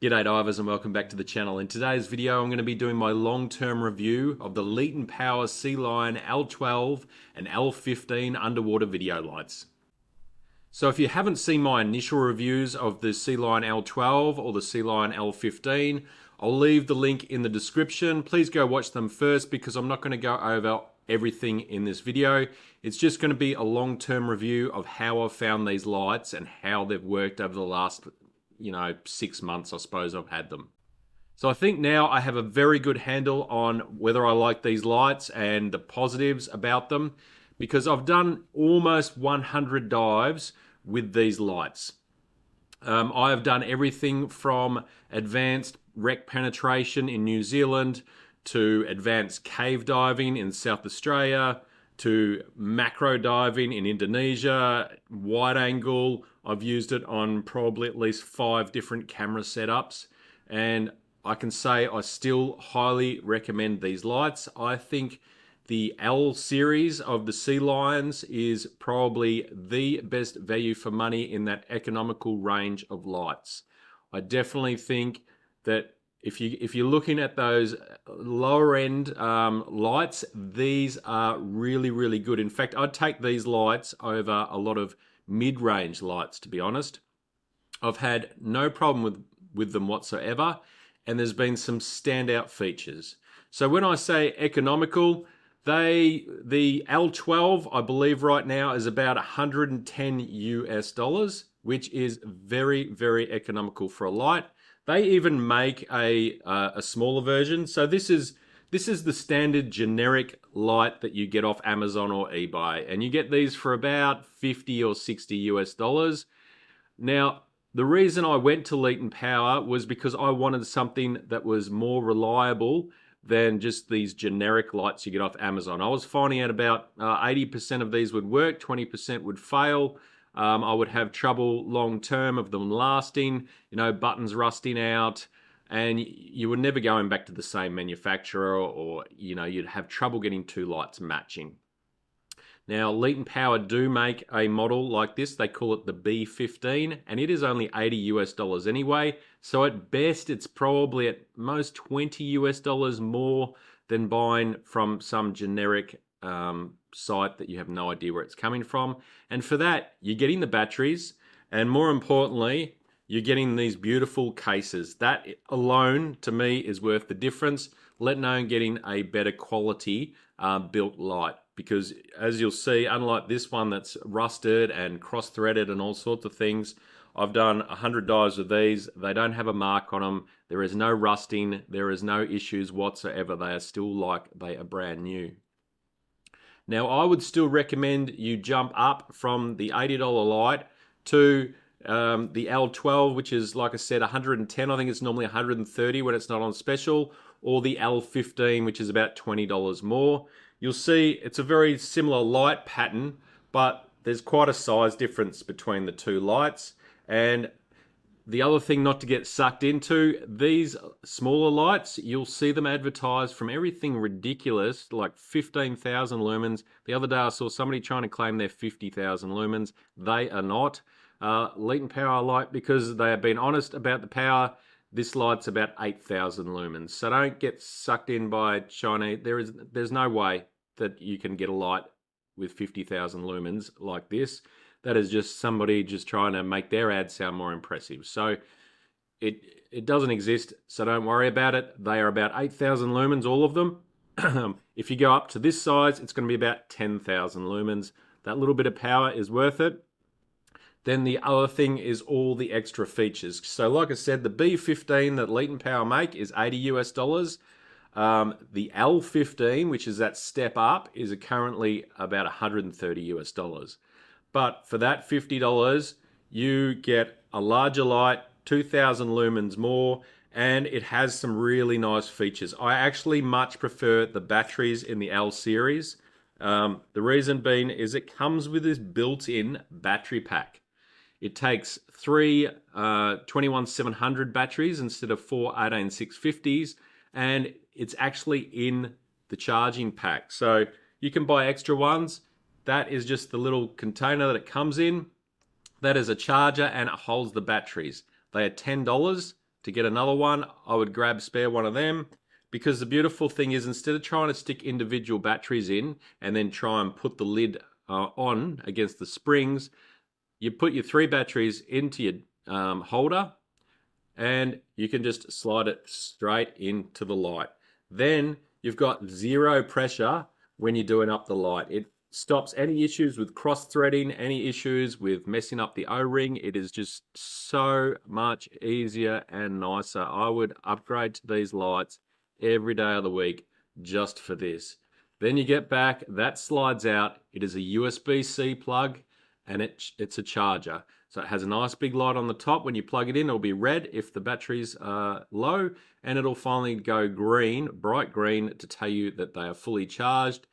G'day divers and welcome back to the channel. In today's video I'm going to be doing my long-term review of the LetonPower Sealion L12 and L15 underwater video lights. So if you haven't seen my initial reviews of the Sealion L12 or the Sealion L15, I'll leave the link in the description. Please go watch them first because I'm not going to go over everything in this video. It's just going to be a long-term review of how I've found these lights and how they've worked over the last 6 months, I suppose I've had them. So I think now I have a very good handle on whether I like these lights and the positives about them, because I've done almost 100 dives with these lights. I have done everything from advanced wreck penetration in New Zealand to advanced cave diving in South Australia to macro diving in Indonesia, wide angle. I've used it on probably at least 5 different camera setups, and I can say I still highly recommend these lights. I think the L series of the Sealions is probably the best value for money in that economical range of lights. I definitely think that if you're looking at those lower end lights, these are really good. In fact, I'd take these lights over a lot of mid-range lights, to be honest. I've had no problem with them whatsoever, and there's been some standout features. So when I say economical, the L12 I believe right now is about 110 US dollars, which is very economical for a light. They even make a smaller version. So this is the standard generic light that you get off Amazon or eBay, and you get these for about 50 or 60 US dollars. Now, the reason I went to LetonPower was because I wanted something that was more reliable than just these generic lights you get off Amazon. I was finding out about 80% of these would work, 20% would fail. I would have trouble long term of them lasting, buttons rusting out, and you were never going back to the same manufacturer, or you'd have trouble getting 2 lights matching. Now, LetonPower do make a model like this. They call it the B15, and it is only 80 US dollars anyway. So at best, it's probably at most 20 US dollars more than buying from some generic site that you have no idea where it's coming from. And for that, you're getting the batteries, and more importantly, you're getting these beautiful cases. That alone, to me, is worth the difference, let alone getting a better quality built light. Because as you'll see, unlike this one that's rusted and cross-threaded and all sorts of things, I've done 100 dives with these. They don't have a mark on them. There is no rusting. There is no issues whatsoever. They are still like they are brand new. Now, I would still recommend you jump up from the $80 light to the L12, which is, like I said, 110. I think it's normally 130 when it's not on special, or the L15, which is about $20 more. You'll see it's a very similar light pattern, but there's quite a size difference between the 2 lights. And the other thing not to get sucked into, these smaller lights, you'll see them advertised from everything ridiculous, like 15,000 lumens. The other day I saw somebody trying to claim they're 50,000 lumens. They are not. LetonPower light, because they have been honest about the power, this light's about 8,000 lumens. So don't get sucked in by Chinese. There's no way that you can get a light with 50,000 lumens like this. That is just somebody just trying to make their ad sound more impressive. So it doesn't exist, so don't worry about it. They are about 8,000 lumens, all of them. If you go up to this size, it's going to be about 10,000 lumens. That little bit of power is worth it. Then the other thing is all the extra features. So like I said, the B15 that LetonPower make is 80 US dollars. The L15, which is that step up, is currently about 130 US dollars. But for that $50, you get a larger light, 2,000 lumens more, and it has some really nice features. I actually much prefer the batteries in the L series. The reason being is it comes with this built-in battery pack. It takes 3 21700 batteries instead of 4 18650s, and it's actually in the charging pack. So you can buy extra ones. That is just the little container that it comes in. That is a charger, and it holds the batteries. They are $10 to get another one, I would grab spare one of them, because the beautiful thing is, instead of trying to stick individual batteries in and then try and put the lid on against the springs, you put your 3 batteries into your holder, and you can just slide it straight into the light. Then you've got 0 pressure when you're doing up the light. It stops any issues with cross-threading, any issues with messing up the O-ring. It is just so much easier and nicer. I would upgrade to these lights every day of the week just for this. Then you get back, that slides out. It is a USB-C plug, and it's a charger. So it has a nice big light on the top. When you plug it in, it'll be red if the batteries are low, and it'll finally go green, bright green, to tell you that they are fully charged.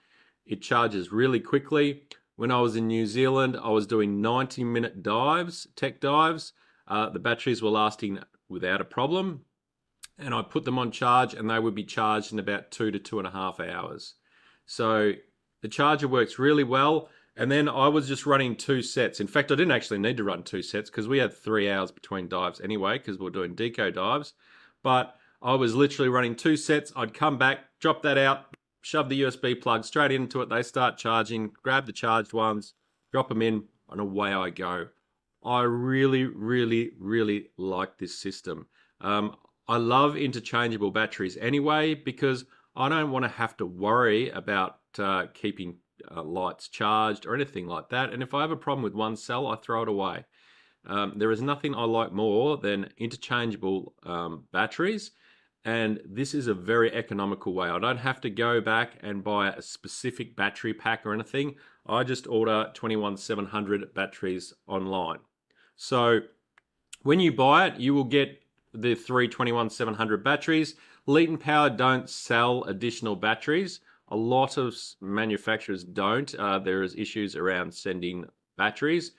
It charges really quickly. When I was in New Zealand, I was doing 90-minute dives, tech dives. The batteries were lasting without a problem, and I put them on charge, and they would be charged in about 2 to 2.5 hours. So the charger works really well. And then I was just running 2 sets. In fact, I didn't actually need to run 2 sets because we had 3 hours between dives anyway, because we were doing Deco dives. But I was literally running 2 sets. I'd come back, drop that out, shove the USB plug straight into it. They start charging, grab the charged ones, drop them in, and away I go. I really, really, really like this system. I love interchangeable batteries anyway, because I don't want to have to worry about keeping lights charged or anything like that. And if I have a problem with one cell, I throw it away. There is nothing I like more than interchangeable batteries, and this is a very economical way. I don't have to go back and buy a specific battery pack or anything. I just order 21700 batteries online. So when you buy it, you will get the 3 21700 batteries. LetonPower don't sell additional batteries. A lot of manufacturers don't. There is issues around sending batteries.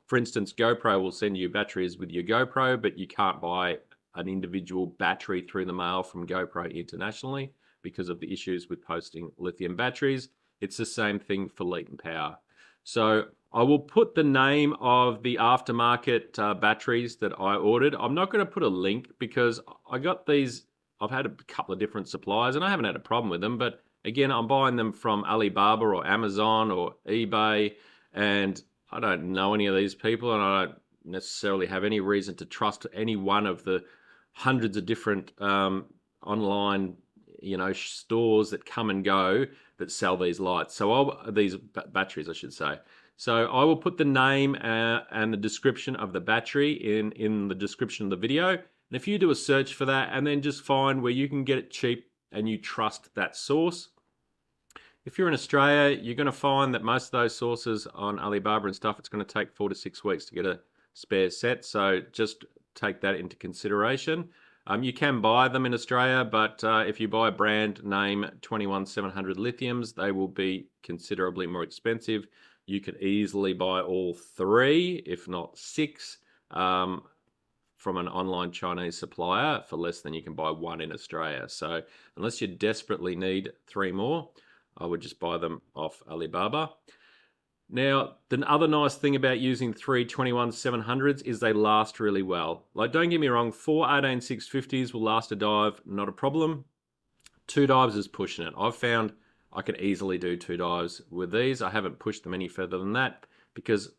For instance, GoPro will send you batteries with your GoPro, but you can't buy an individual battery through the mail from GoPro internationally because of the issues with posting lithium batteries. It's the same thing for LetonPower. So I will put the name of the aftermarket batteries that I ordered. I'm not going to put a link because I got these. I've had a couple of different suppliers and I haven't had a problem with them, but again, I'm buying them from Alibaba or Amazon or eBay, and I don't know any of these people, and I don't necessarily have any reason to trust any one of the hundreds of different online, stores that come and go that sell these lights. So these batteries, I should say. So I will put the name and the description of the battery in the description of the video. And if you do a search for that and then just find where you can get it cheap and you trust that source. If you're in Australia, you're going to find that most of those sources on Alibaba and stuff, it's going to take 4 to 6 weeks to get a spare set. So just take that into consideration. You can buy them in Australia, but if you buy brand name 21700 lithiums, they will be considerably more expensive. You could easily buy all 3, if not 6, from an online Chinese supplier for less than you can buy 1 in Australia. So unless you desperately need 3 more, I would just buy them off Alibaba. Now, the other nice thing about using 3 21700s is they last really well. Like, don't get me wrong, 4 18650s will last a dive, not a problem. 2 dives is pushing it. I've found I can easily do 2 dives with these. I haven't pushed them any further than that because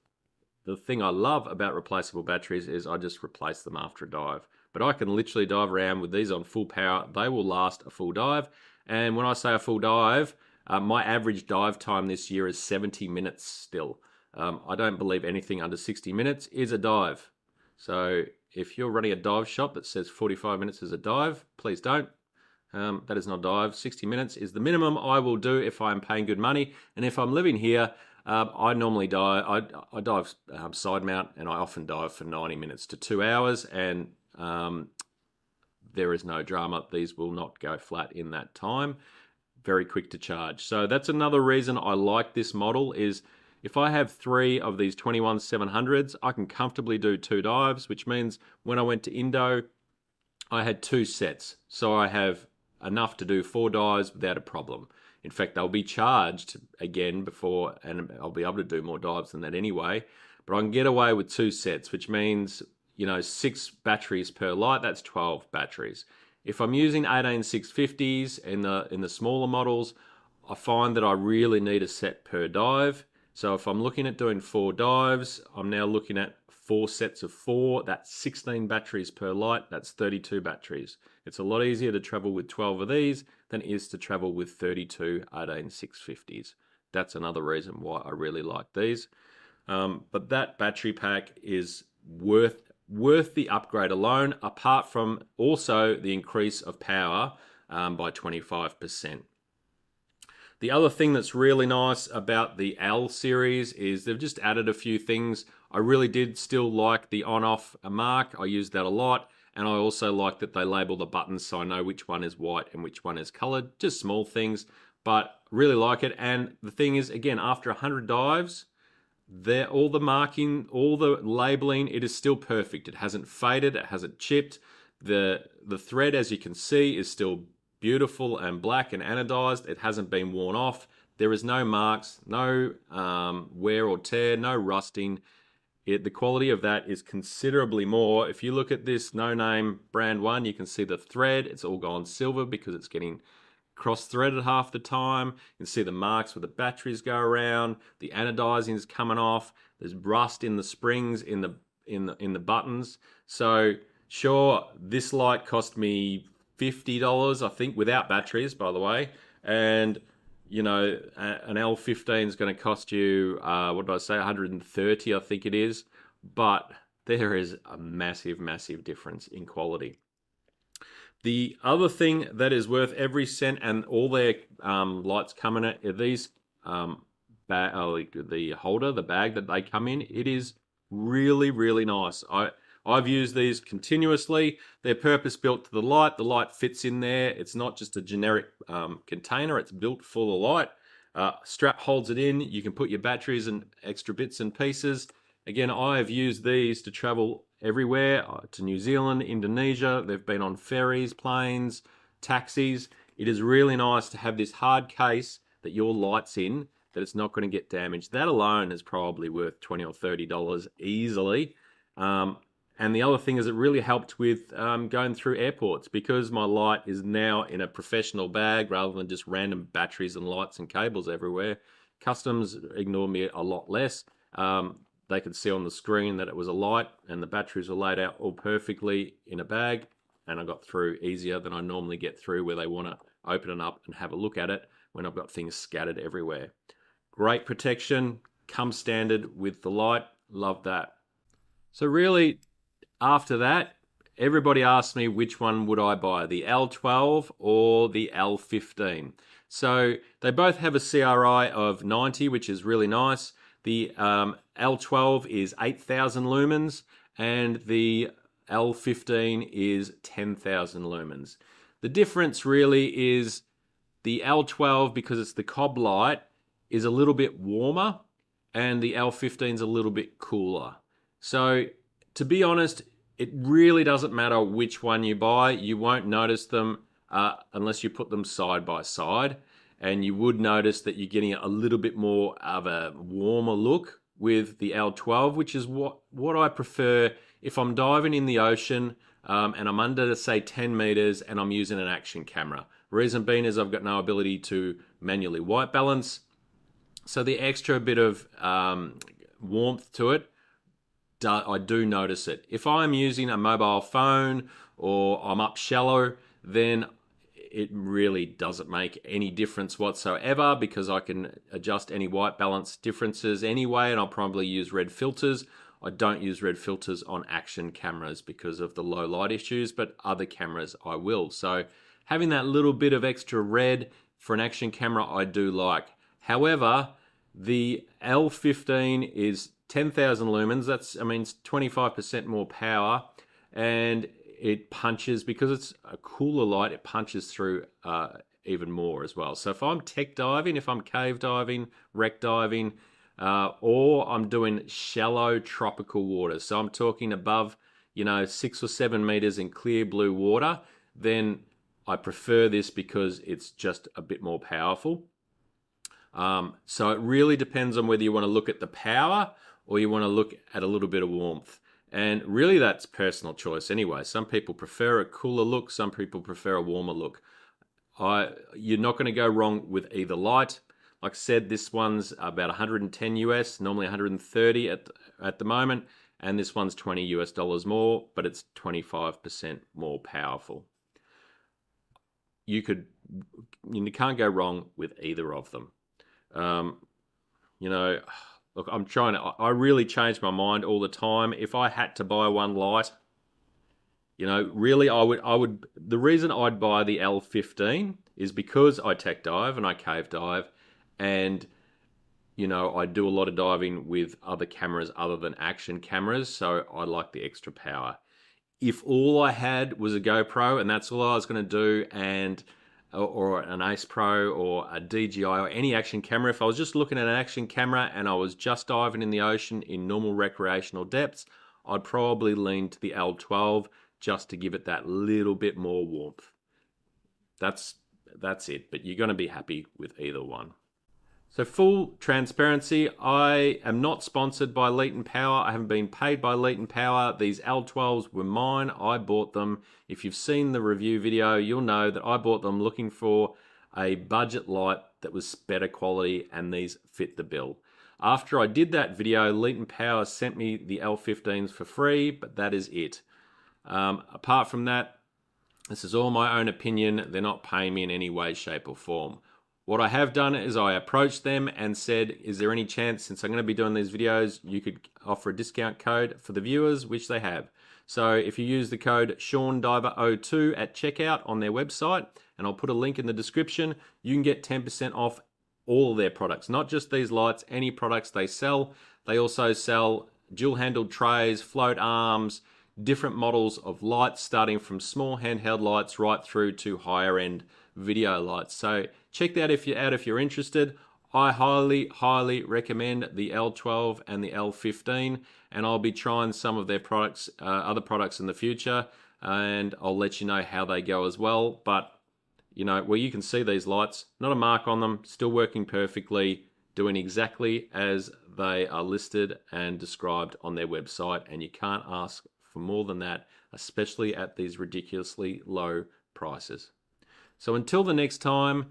the thing I love about replaceable batteries is I just replace them after a dive. But I can literally dive around with these on full power. They will last a full dive. And when I say a full dive, my average dive time this year is 70 minutes still. I don't believe anything under 60 minutes is a dive. So if you're running a dive shop that says 45 minutes is a dive, please don't. That is not a dive. 60 minutes is the minimum I will do if I'm paying good money. And if I'm living here, I normally dive. I dive side mount, and I often dive for 90 minutes to 2 hours, and there is no drama. These will not go flat in that time. Very quick to charge. So that's another reason I like this model is if I have 3 of these 21700s, I can comfortably do 2 dives, which means when I went to Indo, I had 2 sets. So I have enough to do 4 dives without a problem. In fact, they'll be charged again before, and I'll be able to do more dives than that anyway. But I can get away with 2 sets, which means 6 batteries per light, that's 12 batteries. If I'm using 18650s in the smaller models, I find that I really need a set per dive. So if I'm looking at doing 4 dives, I'm now looking at 4 sets of 4. That's 16 batteries per light. That's 32 batteries. It's a lot easier to travel with 12 of these than it is to travel with 32 18650s. That's another reason why I really like these. But that battery pack is worth the upgrade alone, apart from also the increase of power by 25%. The other thing that's really nice about the L series is they've just added a few things. I really did still like the on-off mark. I used that a lot. And I also like that they label the buttons so I know which one is white and which one is colored. Just small things, but really like it. And the thing is, again, after 100 dives, all the marking, all the labeling, it is still perfect. It hasn't faded, it hasn't chipped. The thread, as you can see, is still beautiful and black and anodized. It hasn't been worn off. There is no marks, no wear or tear, no rusting. The quality of that is considerably more. If you look at this no-name brand one, you can see the thread. It's all gone silver because it's getting cross-threaded half the time. You can see the marks where the batteries go around. The anodizing is coming off. There's rust in the springs, in the buttons. So sure, this light cost me $50, I think, without batteries, by the way. And an L15 is going to cost you, what did I say, 130, I think it is. But there is a massive, massive difference in quality. The other thing that is worth every cent, and all their lights come in it, are these the holder, the bag that they come in. It is really, really nice. I've used these continuously. They're purpose built to the light. The light fits in there. It's not just a generic container. It's built full of light. Strap holds it in. You can put your batteries and extra bits and pieces. Again, I have used these to travel everywhere, to New Zealand, Indonesia. They've been on ferries, planes, taxis. It is really nice to have this hard case that your light's in, that it's not going to get damaged. That alone is probably worth $20 or $30 easily. And the other thing is it really helped with going through airports, because my light is now in a professional bag rather than just random batteries and lights and cables everywhere. Customs ignore me a lot less. They could see on the screen that it was a light and the batteries were laid out all perfectly in a bag, and I got through easier than I normally get through, where they want to open it up and have a look at it when I've got things scattered everywhere. Great protection, comes standard with the light. Love that. So really, after that, everybody asked me which one would I buy, the L12 or the L15. So they both have a CRI of 90, which is really nice. The L12 is 8,000 lumens and the L15 is 10,000 lumens. The difference really is the L12, because it's the cob light, is a little bit warmer, and the L15 is a little bit cooler. So to be honest, it really doesn't matter which one you buy. You won't notice them unless you put them side by side. And you would notice that you're getting a little bit more of a warmer look with the L12, which is what I prefer if I'm diving in the ocean and I'm under, say, 10 meters and I'm using an action camera. Reason being is I've got no ability to manually white balance. So the extra bit of warmth to it, I do notice it. If I'm using a mobile phone or I'm up shallow, then it really doesn't make any difference whatsoever, because I can adjust any white balance differences anyway, and I'll probably use red filters. I don't use red filters on action cameras because of the low light issues, but other cameras I will. So having that little bit of extra red for an action camera, I do like. However, the L15 is 10,000 lumens. That's, I mean, it's 25% more power, and it punches, because it's a cooler light, it punches through even more as well. So if I'm tech diving, if I'm cave diving, wreck diving, or I'm doing shallow tropical water, so I'm talking above, 6 or 7 meters in clear blue water, then I prefer this because it's just a bit more powerful. So it really depends on whether you want to look at the power or you want to look at a little bit of warmth. And really that's personal choice anyway. Some people prefer a cooler look, some people prefer a warmer look. You're not going to go wrong with either light. Like I said, this one's about 110 US, normally 130 at the moment, and this one's 20 US dollars more, but it's 25% more powerful. You can't go wrong with either of them. Look, I really change my mind all the time. If I had to buy one light, really the reason I'd buy the L15 is because I tech dive and I cave dive, and I do a lot of diving with other cameras other than action cameras, so I like the extra power. If all I had was a GoPro and that's all I was going to do, or an Ace Pro or a DJI or any action camera, if I was just looking at an action camera and I was just diving in the ocean in normal recreational depths, I'd probably lean to the L12 just to give it that little bit more warmth. That's it, but you're going to be happy with either one. So full transparency, I am not sponsored by LetonPower. I haven't been paid by LetonPower. These L12s were mine. I bought them. If you've seen the review video, you'll know that I bought them looking for a budget light that was better quality, and these fit the bill. After I did that video, LetonPower sent me the L15s for free, but that is it. Apart from that, this is all my own opinion. They're not paying me in any way, shape, or form. What I have done is I approached them and said, is there any chance, since I'm going to be doing these videos, you could offer a discount code for the viewers, which they have. So if you use the code SeanDiver02 at checkout on their website, and I'll put a link in the description, you can get 10% off all their products, not just these lights, any products they sell. They also sell dual-handled trays, float arms, different models of lights, starting from small handheld lights right through to higher-end video lights. So check that if you're interested. I highly recommend the L12 and the L15, and I'll be trying some of their products, other products in the future, and I'll let you know how they go as well. But where you can see these lights, not a mark on them, still working perfectly, doing exactly as they are listed and described on their website, and you can't ask for more than that, especially at these ridiculously low prices. So until the next time,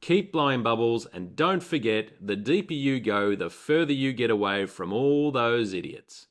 keep blowing bubbles, and don't forget, the deeper you go, the further you get away from all those idiots.